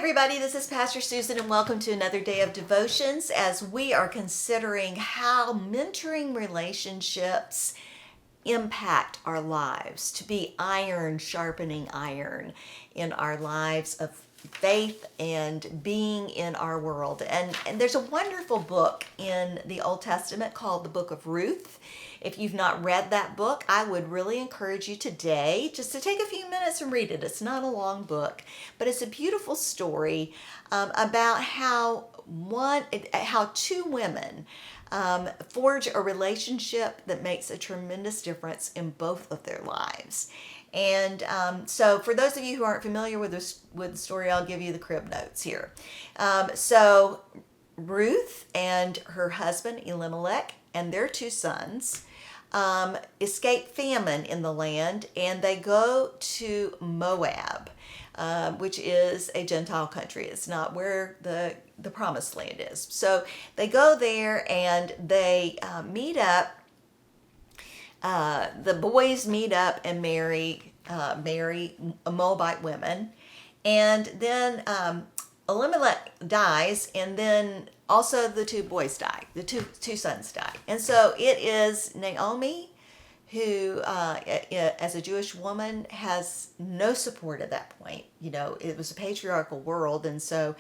everybody, this is Pastor Susan and welcome to another day of devotions as we are considering how mentoring relationships impact our lives, to be iron sharpening iron in our lives of faith and being in our world. And there's a wonderful book in the Old Testament called the Book of Ruth. If you've not read that book, I would really encourage you today just to take a few minutes and read it. It's not a long book, but it's a beautiful story about how two women forge a relationship that makes a tremendous difference in both of their lives. And so for those of you who aren't familiar with the story, I'll give you the crib notes here. So Ruth and her husband Elimelech and their two sons escape famine in the land, and they go to Moab, which is a Gentile country. It's not where the promised land is. So they go there and they meet up. The boys meet up and marry Moabite women, and then Elimelech dies, and then also the two boys die. The two sons die, and so it is Naomi who, as a Jewish woman, has no support at that point. You know, it was a patriarchal world, and so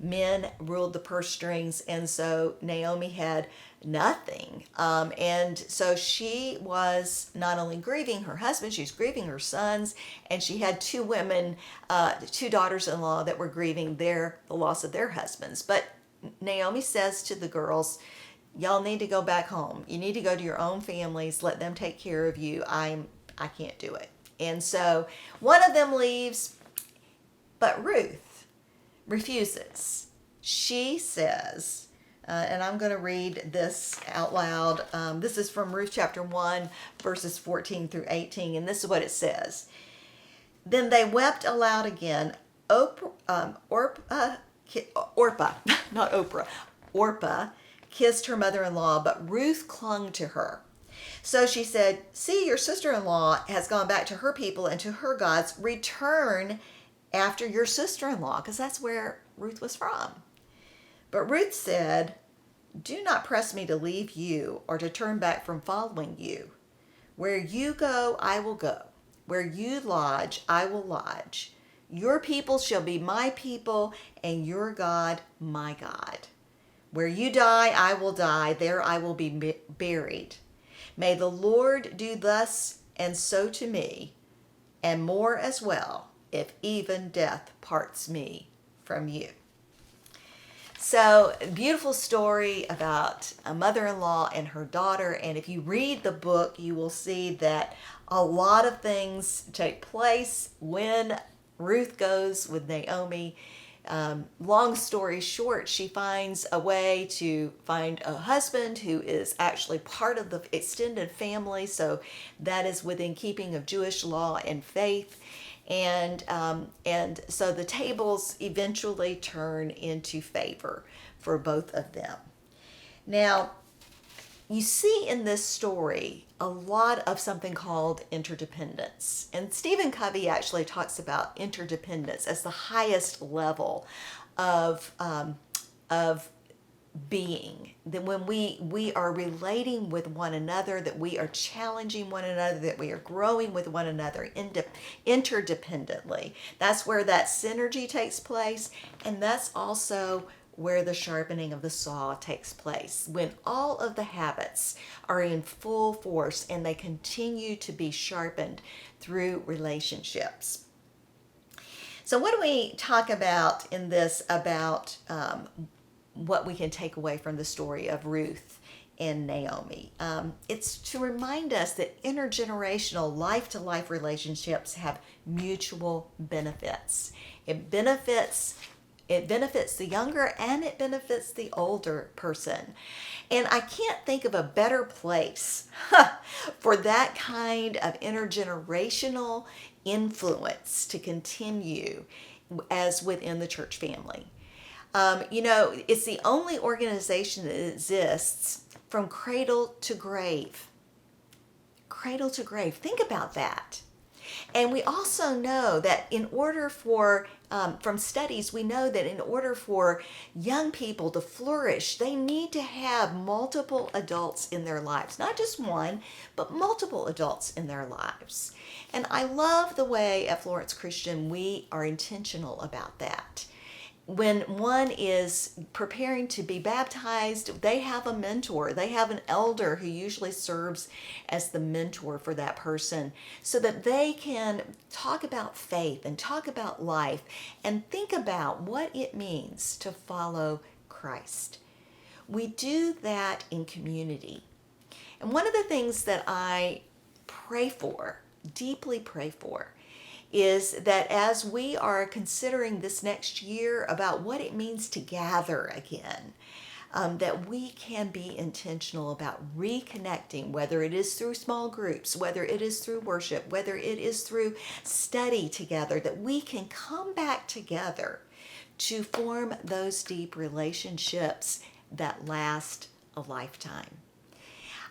men ruled the purse strings, and so Naomi had nothing. And so she was not only grieving her husband, she was grieving her sons, and she had two women, two daughters-in-law that were grieving the loss of their husbands. But Naomi says to the girls, y'all need to go back home. You need to go to your own families. Let them take care of you. I can't do it. And so one of them leaves, but Ruth refuses. She says, and I'm going to read this out loud. This is from Ruth chapter 1, verses 14 through 18, and this is what it says. Then they wept aloud again. Orpah kissed her mother-in-law, but Ruth clung to her. So she said, see, your sister-in-law has gone back to her people and to her gods. Return after your sister-in-law, because that's where Ruth was from. But Ruth said, do not press me to leave you or to turn back from following you. Where you go, I will go. Where you lodge, I will lodge. Your people shall be my people, and your God, my God. Where you die, I will die. There I will be buried. May the Lord do thus and so to me, and more as well, if even death parts me from you. So, beautiful story about a mother-in-law and her daughter. And if you read the book, you will see that a lot of things take place when Ruth goes with Naomi. Long story short, she finds a way to find a husband who is actually part of the extended family. So that is within keeping of Jewish law and faith. And so the tables eventually turn into favor for both of them. Now, you see in this story a lot of something called interdependence. And Stephen Covey actually talks about interdependence as the highest level of being. That when we are relating with one another, that we are challenging one another, that we are growing with one another interdependently. That's where that synergy takes place, and that's also where the sharpening of the saw takes place. When all of the habits are in full force and they continue to be sharpened through relationships. So what do we talk about in this about what we can take away from the story of Ruth and Naomi? It's to remind us that intergenerational life-to-life relationships have mutual benefits. It benefits the younger and it benefits the older person. And I can't think of a better place for that kind of intergenerational influence to continue as within the church family. It's the only organization that exists from cradle to grave. Cradle to grave. Think about that. And we also know that in order for, from studies, we know that in order for young people to flourish, they need to have multiple adults in their lives. Not just one, but multiple adults in their lives. And I love the way at Florence Christian we are intentional about that. When one is preparing to be baptized, they have a mentor. They have an elder who usually serves as the mentor for that person so that they can talk about faith and talk about life and think about what it means to follow Christ. We do that in community. And one of the things that I pray for, deeply pray for, is that as we are considering this next year about what it means to gather again, that we can be intentional about reconnecting, whether it is through small groups, whether it is through worship, whether it is through study together, that we can come back together to form those deep relationships that last a lifetime.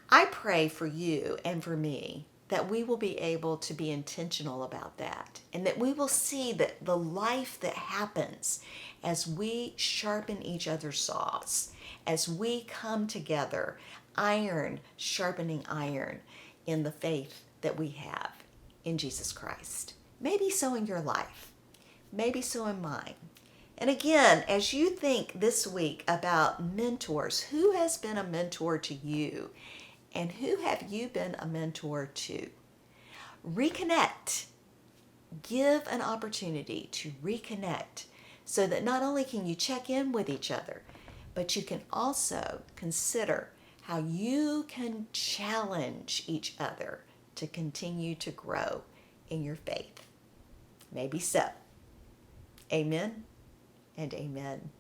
I pray for you and for me that we will be able to be intentional about that, and that we will see that the life that happens as we sharpen each other's saws, as we come together, iron sharpening iron in the faith that we have in Jesus Christ. Maybe so in your life, maybe so in mine. And again, as you think this week about mentors, who has been a mentor to you? And who have you been a mentor to? Reconnect. Give an opportunity to reconnect so that not only can you check in with each other, but you can also consider how you can challenge each other to continue to grow in your faith. Maybe so. Amen and amen.